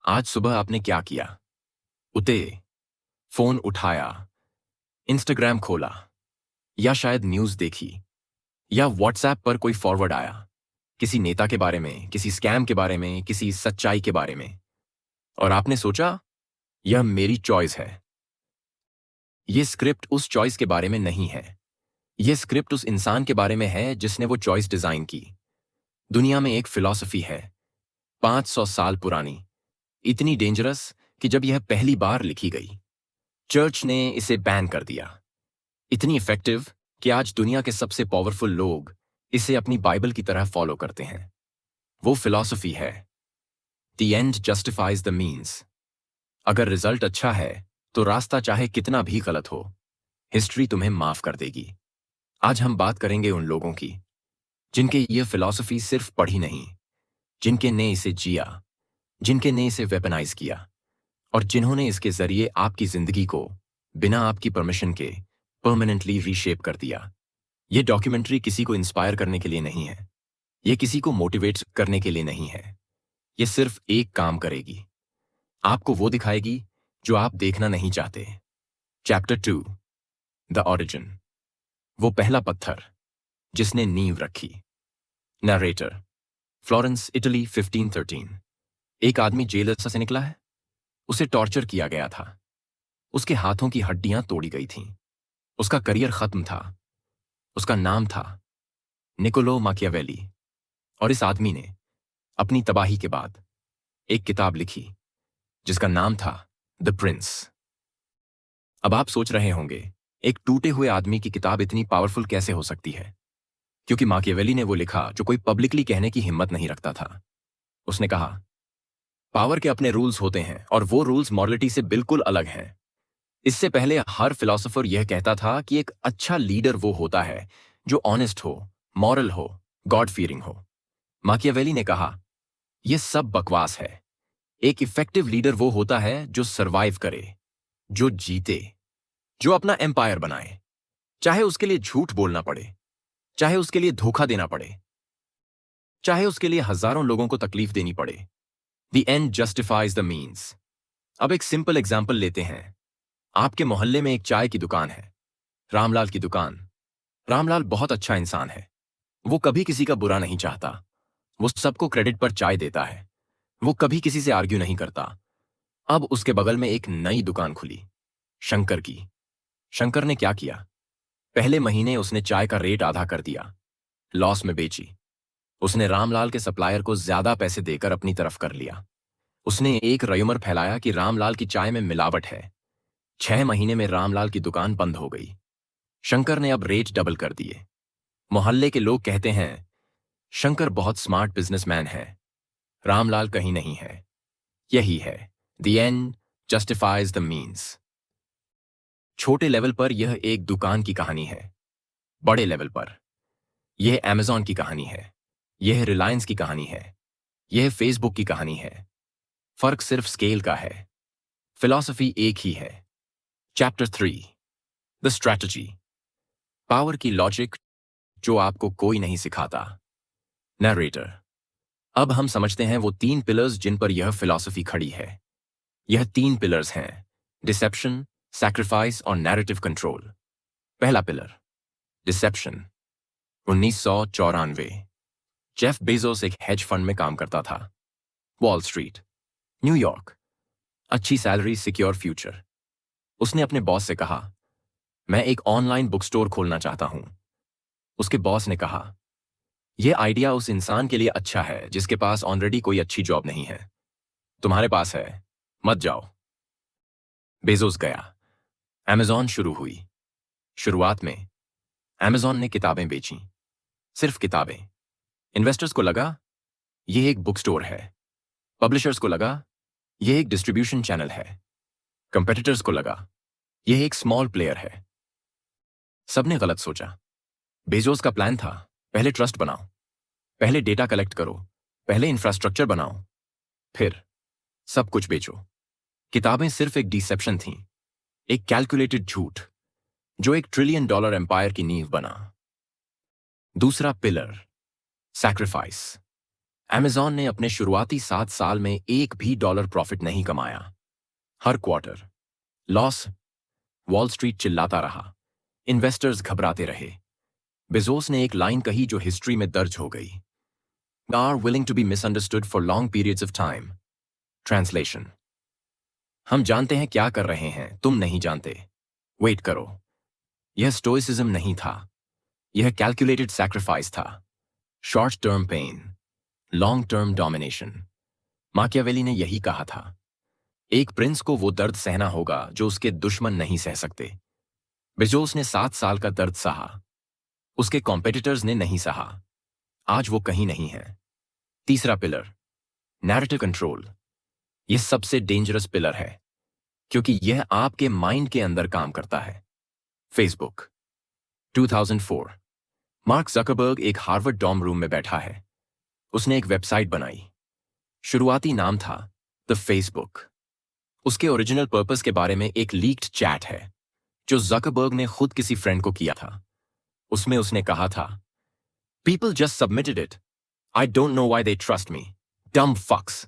आज सुबह आपने क्या किया? उठे, फोन उठाया, इंस्टाग्राम खोला, या शायद न्यूज़ देखी, या व्हाट्सएप पर कोई फॉरवर्ड आया, किसी नेता के बारे में, किसी स्कैम के बारे में, किसी सच्चाई के बारे में, और आपने सोचा, यह मेरी चॉइस है। यह स्क्रिप्ट उस चॉइस के बारे में नहीं है। यह स्क्रिप्ट उस इंसान के बारे में है जिसने वो चॉइस डिजाइन की। दुनिया में एक फिलॉसफी है, 500 साल पुरानी, इतनी डेंजरस कि जब यह पहली बार लिखी गई, चर्च ने इसे बैन कर दिया। इतनी इफेक्टिव कि आज दुनिया के सबसे पावरफुल लोग इसे अपनी बाइबल की तरह फॉलो करते हैं। वो फिलॉसफी है, the end justifies the means. अगर रिजल्ट अच्छा है तो रास्ता चाहे कितना भी गलत हो, हिस्ट्री तुम्हें माफ कर देगी। आज हम बात करेंगे उन लोगों की जिनके ये फिलॉसफी सिर्फ पढ़ी नहीं, जिनके ने इसे जिया, जिनके ने इसे वेपनाइज किया, और जिन्होंने इसके जरिए आपकी जिंदगी को बिना आपकी परमिशन के परमानेंटली रीशेप कर दिया। ये डॉक्यूमेंट्री किसी को इंस्पायर करने के लिए नहीं है, ये किसी को मोटिवेट करने के लिए नहीं है। ये सिर्फ एक काम करेगी, आपको वो दिखाएगी जो आप देखना नहीं चाहते। चैप्टर 2, द ऑरिजिन, वो पहला पत्थर जिसने नींव रखी। Narrator, Florence, Italy, 1513। एक आदमी जेल से निकला है। उसे टॉर्चर किया गया था। उसके हाथों की हड्डियां तोड़ी गई थीं। उसका करियर खत्म था। उसका नाम था निकोलो माकियावेली। और इस आदमी ने अपनी तबाही के बाद एक किताब लिखी जिसका नाम था द प्रिंस। अब आप सोच रहे होंगे, एक टूटे हुए आदमी की किताब इतनी पावरफुल कैसे हो सकती है? क्योंकि माकियावेली ने वो लिखा जो कोई पब्लिकली कहने की हिम्मत नहीं रखता था। उसने कहा, पावर के अपने रूल्स होते हैं और वो रूल्स मॉरलिटी से बिल्कुल अलग हैं। इससे पहले हर फिलोसोफर यह कहता था कि एक अच्छा लीडर वो होता है जो ऑनेस्ट हो, मॉरल हो, गॉड फीयरिंग हो। माकियावेली ने कहा, यह सब बकवास है। एक इफेक्टिव लीडर वो होता है जो सरवाइव करे, जो जीते, जो अपना एम्पायर बनाए, चाहे उसके लिए झूठ बोलना पड़े, चाहे उसके लिए धोखा देना पड़े, चाहे उसके लिए हजारों लोगों को तकलीफ देनी पड़े। The end justifies the means. अब एक सिंपल एग्जाम्पल लेते हैं। आपके मोहल्ले में एक चाय की दुकान है, रामलाल की दुकान। रामलाल बहुत अच्छा इंसान है। वो कभी किसी का बुरा नहीं चाहता। वो सबको क्रेडिट पर चाय देता है। वो कभी किसी से आर्ग्यू नहीं करता। अब उसके बगल में एक नई दुकान खुली, शंकर की। शंकर ने क्या किया? पहले महीने उसने चाय का रेट आधा कर दिया, लॉस में बेची। उसने रामलाल के सप्लायर को ज्यादा पैसे देकर अपनी तरफ कर लिया। उसने एक रयूमर फैलाया कि रामलाल की चाय में मिलावट है। 6 महीने में रामलाल की दुकान बंद हो गई। शंकर ने अब रेट डबल कर दिए। मोहल्ले के लोग कहते हैं, शंकर बहुत स्मार्ट बिजनेसमैन है, रामलाल कहीं नहीं है। यही है, the end justifies the means. छोटे लेवल पर यह एक दुकान की कहानी है। बड़े लेवल पर यह अमेजॉन की कहानी है, यह रिलायंस की कहानी है, यह फेसबुक की कहानी है। फर्क सिर्फ स्केल का है। फिलॉसफी एक ही है। चैप्टर 3, द स्ट्रैटेजी, पावर की लॉजिक जो आपको कोई नहीं सिखाता। नरेटर, अब हम समझते हैं वो 3 पिलर्स जिन पर यह फिलॉसफी खड़ी है। यह 3 पिलर्स हैं, डिसेप्शन, सैक्रिफाइस और नैरेटिव कंट्रोल। पहला पिलर, डिसेप्शन। 1994, जेफ बेजोस एक हेज फंड में काम करता था। वॉल स्ट्रीट, न्यूयॉर्क, अच्छी सैलरी, सिक्योर फ्यूचर। उसने अपने बॉस से कहा, मैं एक ऑनलाइन बुक स्टोर खोलना चाहता हूं। उसके बॉस ने कहा, यह आइडिया उस इंसान के लिए अच्छा है जिसके पास ऑलरेडी कोई अच्छी जॉब नहीं है। तुम्हारे पास है, मत जाओ। बेजोस गया। अमेजॉन शुरू हुई। शुरुआत में अमेजॉन ने किताबें बेची, सिर्फ किताबें। इन्वेस्टर्स को लगा यह एक बुक स्टोर है। पब्लिशर्स को लगा यह एक डिस्ट्रीब्यूशन चैनल है। कंपेटिटर्स को लगा यह एक स्मॉल प्लेयर है। सबने गलत सोचा। बेजोस का प्लान था, पहले ट्रस्ट बनाओ, पहले डेटा कलेक्ट करो, पहले इंफ्रास्ट्रक्चर बनाओ, फिर सब कुछ बेचो। किताबें सिर्फ एक डिसेप्शन थीं, एक कैलकुलेटेड झूठ जो $1 ट्रिलियन एम्पायर की नींव बना। दूसरा पिलर, सैक्रिफाइस। Amazon ने अपने शुरुआती 7 साल में एक भी डॉलर प्रॉफिट नहीं कमाया। हर क्वार्टर लॉस। वॉल स्ट्रीट चिल्लाता रहा, इन्वेस्टर्स घबराते रहे। बेजोस ने एक लाइन कही जो हिस्ट्री में दर्ज हो गई, are willing to be misunderstood for long periods of time. Translation, हम जानते हैं क्या कर रहे हैं, तुम नहीं जानते। वेट करो। यह स्टोइसिज्म नहीं था, यह कैलकुलेटेड सैक्रिफाइस था। Short term pain, long term domination. माकियावेली ने यही कहा था। एक प्रिंस को वो दर्द सहना होगा जो उसके दुश्मन नहीं सह सकते। बेजोस ने 7 साल का दर्द सहा, उसके कॉम्पिटिटर्स ने नहीं सहा। आज वो कहीं नहीं है। तीसरा पिलर, नैरेटिव कंट्रोल। यह सबसे डेंजरस पिलर है क्योंकि यह आपके माइंड के अंदर काम करता है। फेसबुक 2004। मार्क जकरबर्ग एक हार्वर्ड डॉर्म रूम में बैठा है। उसने एक वेबसाइट बनाई। शुरुआती नाम था द फेसबुक। उसके ओरिजिनल पर्पस के बारे में एक लीक्ड चैट है जो जकरबर्ग ने खुद किसी फ्रेंड को किया था। उसमें उसने कहा था, people just submitted it, I don't know why they trust me, डम फक्स।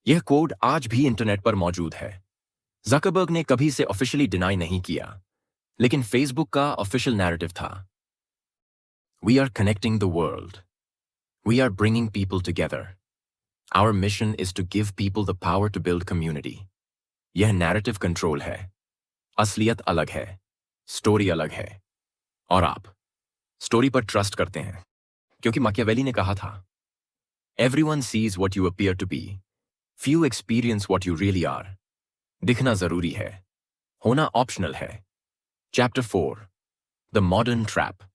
यह कोड आज भी इंटरनेट पर मौजूद है। जकरबर्ग ने कभी इसे ऑफिशियली डिनाई नहीं किया, लेकिन फेसबुक का ऑफिशियल नैरेटिव था, we are connecting the world, we are bringing people together, our mission is to give people the power to build community. यह नैरेटिव कंट्रोल है। असलियत अलग है, स्टोरी अलग है, और आप स्टोरी पर ट्रस्ट करते हैं क्योंकि माकियावेली ने कहा था, everyone sees what you appear to be, few experience what you really are. दिखना जरूरी है, होना ऑप्शनल है। Chapter 4, the modern trap.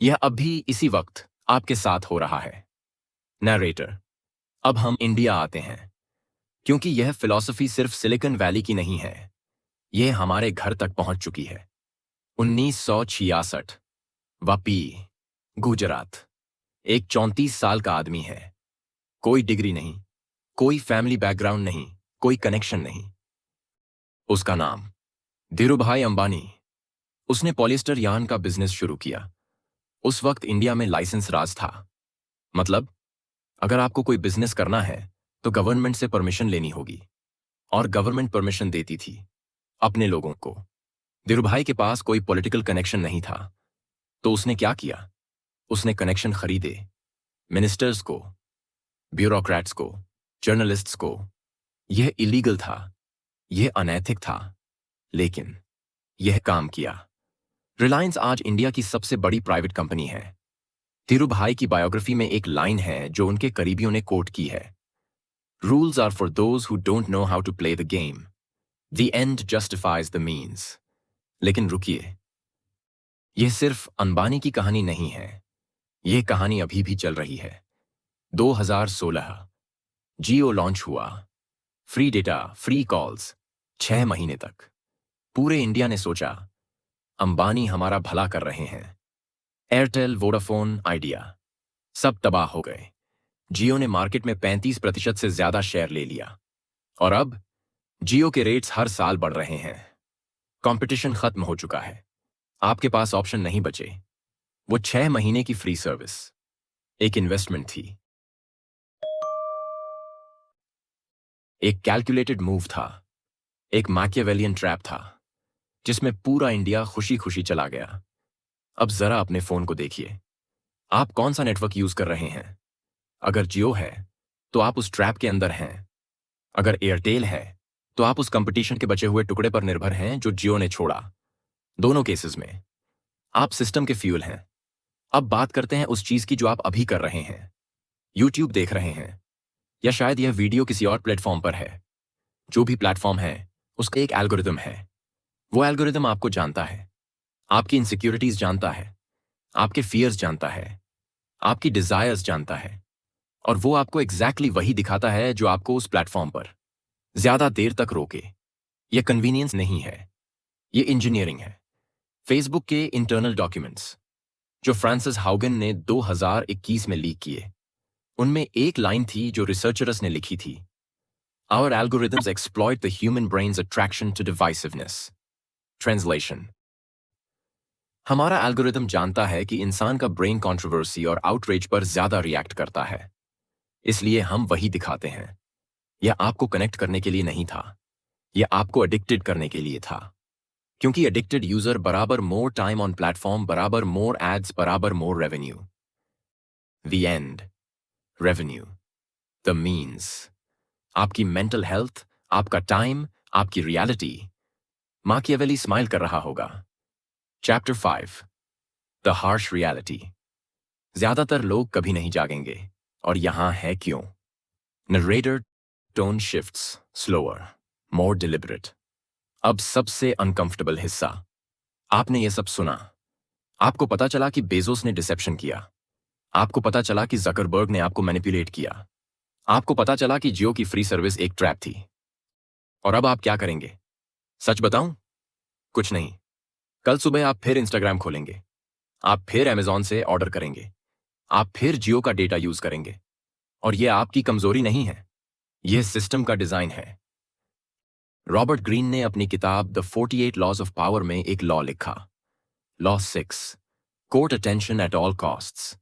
यह अब भी इसी वक्त आपके साथ हो रहा है। नरेटर, अब हम इंडिया आते हैं क्योंकि यह फिलॉसफी सिर्फ सिलिकॉन वैली की नहीं है, यह हमारे घर तक पहुंच चुकी है। 1966, वापी, गुजरात। एक 34 साल का आदमी है। कोई डिग्री नहीं, कोई फैमिली बैकग्राउंड नहीं, कोई कनेक्शन नहीं। उसका नाम धीरूभाई अंबानी। उसने पॉलिएस्टर यार्न का बिजनेस शुरू किया। उस वक्त इंडिया में लाइसेंस राज था। मतलब अगर आपको कोई बिजनेस करना है तो गवर्नमेंट से परमिशन लेनी होगी, और गवर्नमेंट परमिशन देती थी अपने लोगों को। धीरूभाई के पास कोई पॉलिटिकल कनेक्शन नहीं था, तो उसने क्या किया? उसने कनेक्शन खरीदे, मिनिस्टर्स को, ब्यूरोक्रेट्स को, जर्नलिस्ट्स को। यह इलीगल था, यह अनैतिक था, लेकिन यह काम किया। रिलायंस आज इंडिया की सबसे बड़ी प्राइवेट कंपनी है। धीरूभाई की बायोग्राफी में एक लाइन है जो उनके करीबियों ने कोट की है, rules are for those who don't know how to play the game, the end justifies the means. लेकिन रुकिए, यह सिर्फ अंबानी की कहानी नहीं है, यह कहानी अभी भी चल रही है। 2016 जियो लॉन्च हुआ। फ्री डेटा, फ्री कॉल्स, 6 महीने तक। पूरे इंडिया ने सोचा अंबानी हमारा भला कर रहे हैं। एयरटेल, वोडाफोन, आइडिया सब तबाह हो गए। जियो ने मार्केट में 35% से ज्यादा शेयर ले लिया, और अब जियो के रेट्स हर साल बढ़ रहे हैं। कंपटीशन खत्म हो चुका है, आपके पास ऑप्शन नहीं बचे। वो 6 महीने की फ्री सर्विस एक इन्वेस्टमेंट थी, एक कैलकुलेटेड मूव था, एक मैकियावेलियन ट्रैप था जिसमें पूरा इंडिया खुशी खुशी चला गया। अब जरा अपने फोन को देखिए, आप कौन सा नेटवर्क यूज कर रहे हैं? अगर जियो है तो आप उस ट्रैप के अंदर हैं। अगर एयरटेल है तो आप उस कंपटीशन के बचे हुए टुकड़े पर निर्भर हैं जो जियो ने छोड़ा। दोनों केसेस में आप सिस्टम के फ्यूल हैं। अब बात करते हैं उस चीज की जो आप अभी कर रहे हैं। यूट्यूब देख रहे हैं, या शायद यह वीडियो किसी और प्लेटफॉर्म पर है। जो भी प्लेटफॉर्म है उसका एक एल्गोरिदम है। वो एल्गोरिदम आपको जानता है, आपकी इनसिक्योरिटीज जानता है, आपके फियर्स जानता है, आपकी डिजायर्स जानता है, और वो आपको एग्जैक्टली वही दिखाता है जो आपको उस प्लेटफॉर्म पर ज्यादा देर तक रोके। यह कन्वीनियंस नहीं है, यह इंजीनियरिंग है। फेसबुक के इंटरनल डॉक्यूमेंट्स जो फ्रांसिस हाउगन ने 2021 में लीक किए, उनमें एक लाइन थी जो रिसर्चर्स ने लिखी थी, our algorithms exploit the human brain's attraction to divisiveness. Translation, हमारा एल्गोरिदम जानता है कि इंसान का ब्रेन कंट्रोवर्सी और आउटरेज पर ज्यादा रिएक्ट करता है, इसलिए हम वही दिखाते हैं। यह आपको कनेक्ट करने के लिए नहीं था, यह आपको एडिक्टेड करने के लिए था। क्योंकि एडिक्टेड यूजर बराबर मोर टाइम ऑन प्लेटफॉर्म बराबर मोर एड्स बराबर more revenue. The end. Revenue the means. आपकी मेंटल हेल्थ, आपका टाइम, आपकी रियलिटी। माकियावेली स्माइल कर रहा होगा। Chapter 5 the harsh reality. ज्यादातर लोग कभी नहीं जागेंगे, और यहां है क्यों। नरेटर टोन शिफ्ट्स स्लोअर, मोर डिलिबरेट। अब सबसे अनकंफर्टेबल हिस्सा। आपने यह सब सुना। आपको पता चला कि बेजोस ने डिसेप्शन किया। आपको पता चला कि जकरबर्ग ने आपको मैनिपुलेट किया। आपको पता चला कि जियो की फ्री सर्विस एक ट्रैप थी। और अब आप क्या करेंगे? सच बताऊं? कुछ नहीं। कल सुबह आप फिर इंस्टाग्राम खोलेंगे। आप फिर अमेजॉन से ऑर्डर करेंगे। आप फिर जियो का डेटा यूज करेंगे। और यह आपकी कमजोरी नहीं है, यह सिस्टम का डिजाइन है। रॉबर्ट ग्रीन ने अपनी किताब द 48 लॉज ऑफ पावर में एक लॉ लिखा। Law 6, court attention at all costs.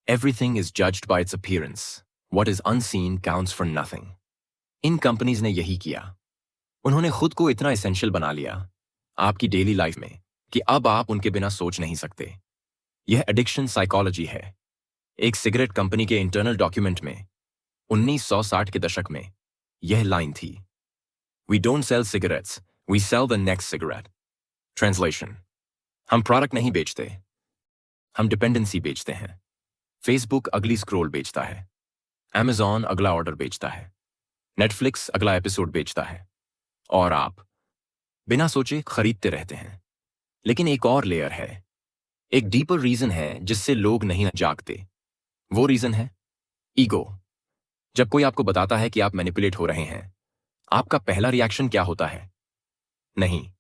Everything is judged bye it's appearance. What is unseen counts for nothing. In companies ने यही किया। उन्होंने खुद को इतना एसेंशियल बना लिया आपकी डेली लाइफ में कि अब आप उनके बिना सोच नहीं सकते। यह एडिक्शन साइकोलॉजी है। एक सिगरेट कंपनी के इंटरनल डॉक्यूमेंट में 1960 के दशक में यह लाइन थी, We don't sell cigarettes, we sell the next cigarette. Translation: हम प्रोडक्ट नहीं बेचते, हम डिपेंडेंसी बेचते हैं। फेसबुक अगली स्क्रॉल बेचता है, Amazon अगला ऑर्डर बेचता है, नेटफ्लिक्स अगला एपिसोड बेचता है, और आप बिना सोचे खरीदते रहते हैं। लेकिन एक और लेयर है, एक डीपर रीजन है जिससे लोग नहीं जागते। वो रीजन है ईगो। जब कोई आपको बताता है कि आप मैनिपुलेट हो रहे हैं, आपका पहला रिएक्शन क्या होता है? नहीं,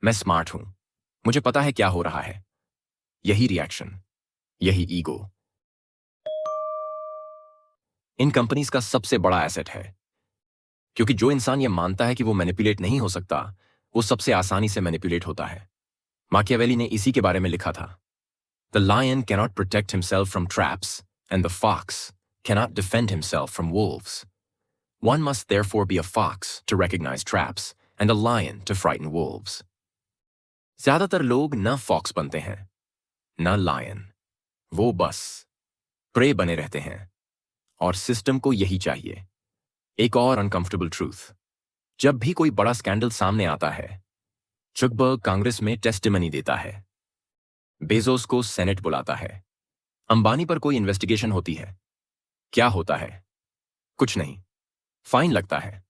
मैं स्मार्ट हूं, मुझे पता है क्या हो रहा है। यही रिएक्शन, यही ईगो इन कंपनीज का सबसे बड़ा एसेट है। क्योंकि जो इंसान यह मानता है कि वो मैनिपुलेट नहीं हो सकता, वो सबसे आसानी से मैनिपुलेट होता है। माकियावेली ने इसी के बारे में लिखा था, the lion cannot protect himself from traps and the fox cannot defend himself from wolves. One must therefore be a fox to recognize traps and a lion to frighten wolves. ज्यादातर लोग न फॉक्स बनते हैं, न lion. वो बस pray बने रहते हैं, और सिस्टम को यही चाहिए। एक और अनकंफर्टेबल ट्रूथ, जब भी कोई बड़ा स्कैंडल सामने आता है, चुकबर्ग कांग्रेस में टेस्टिमनी देता है, बेजोस को सेनेट बुलाता है, अंबानी पर कोई इन्वेस्टिगेशन होती है, क्या होता है? कुछ नहीं। फाइन लगता है,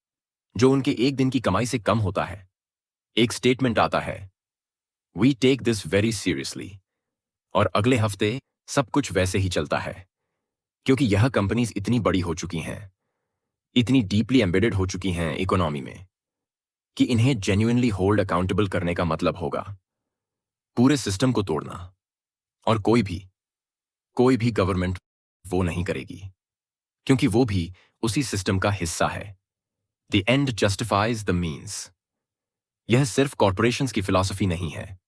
जो उनके एक दिन की कमाई से कम होता है। एक स्टेटमेंट आता है, we take this very seriously, और अगले हफ्ते सब कुछ वैसे ही चलता है। क्योंकि यह कंपनीज इतनी बड़ी हो चुकी हैं, इतनी डीपली एम्बेडेड हो चुकी हैं इकोनॉमी में, कि इन्हें जेन्युइनली होल्ड अकाउंटेबल करने का मतलब होगा पूरे सिस्टम को तोड़ना। और कोई भी गवर्नमेंट वो नहीं करेगी, क्योंकि वो भी उसी सिस्टम का हिस्सा है। The end justifies the means. यह सिर्फ कॉर्पोरेशंस की फिलॉसफी नहीं है,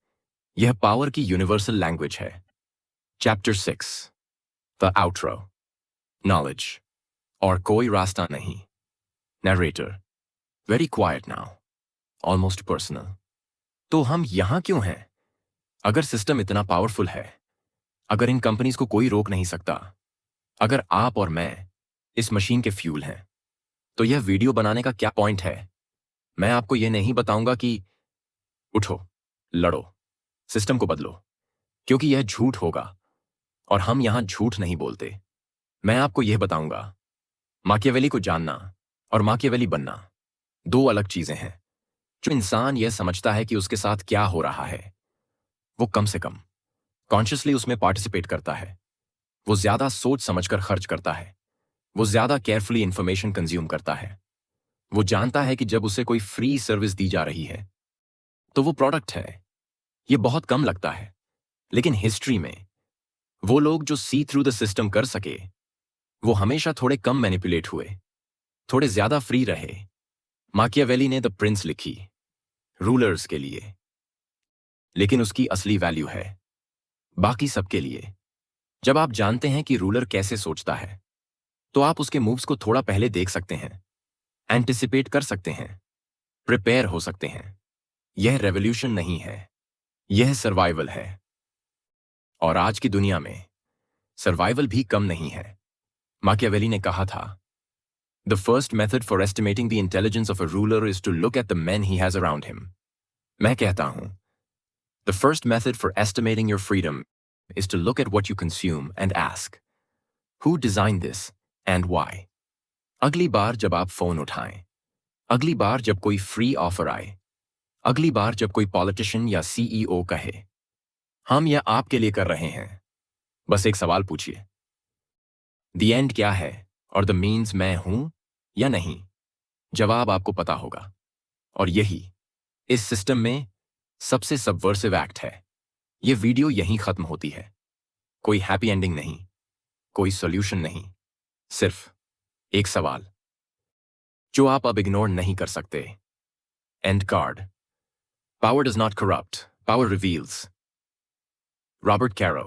यह पावर की यूनिवर्सल लैंग्वेज है। Chapter 6 the outro. नॉलेज और कोई रास्ता नहीं। Narrator very quite now, almost personal. तो हम यहां क्यों हैं? अगर सिस्टम इतना पावरफुल है, अगर इन कंपनीज को कोई रोक नहीं सकता, अगर आप और मैं इस मशीन के फ्यूल हैं, तो यह वीडियो बनाने का क्या पॉइंट है? मैं आपको यह नहीं बताऊंगा कि उठो, लड़ो, सिस्टम को बदलो, क्योंकि यह झूठ होगा, और हम यहां झूठ नहीं बोलते। मैं आपको यह बताऊंगा, माकियावेली को जानना और माकियावेली बनना दो अलग चीजें हैं। जो इंसान यह समझता है कि उसके साथ क्या हो रहा है, वो कम से कम कॉन्शियसली उसमें पार्टिसिपेट करता है। वो ज्यादा सोच समझकर खर्च करता है, वो ज्यादा केयरफुली इंफॉर्मेशन कंज्यूम करता है। वो जानता है कि जब उसे कोई फ्री सर्विस दी जा रही है, तो वो प्रोडक्ट है। ये बहुत कम लगता है, लेकिन हिस्ट्री में वो लोग जो सी थ्रू द सिस्टम कर सके, वो हमेशा थोड़े कम मैनिपुलेट हुए, थोड़े ज्यादा फ्री रहे। माकियावेली ने द प्रिंस लिखी रूलर्स के लिए, लेकिन उसकी असली वैल्यू है बाकी सबके लिए। जब आप जानते हैं कि रूलर कैसे सोचता है, तो आप उसके मूव्स को थोड़ा पहले देख सकते हैं, एंटिसिपेट कर सकते हैं, प्रिपेयर हो सकते हैं। यह रेवोल्यूशन नहीं है, यह सर्वाइवल है। और आज की दुनिया में सर्वाइवल भी कम नहीं है। माकियावेली ने कहा था, the first method for estimating the intelligence of a ruler is to look at the man he has around him. मैं कहता हूं, the first method for estimating your freedom is to look at what you consume and ask, who designed this and why? अगली बार जब आप phone उठाएं, अगली बार जब कोई फ्री ऑफर आए, अगली बार जब कोई पॉलिटिशियन या सीईओ कहे, हम यह आपके लिए कर रहे हैं, बस एक सवाल पूछिए, द एंड क्या है और द मीन्स मैं हूं या नहीं? जवाब आपको पता होगा। और यही इस सिस्टम में सबसे सबवर्सिव एक्ट है। यह वीडियो यहीं खत्म होती है। कोई हैप्पी एंडिंग नहीं, कोई सॉल्यूशन नहीं, सिर्फ एक सवाल जो आप अब इग्नोर नहीं कर सकते। End card. Power does not corrupt, power reveals. Robert Cairo.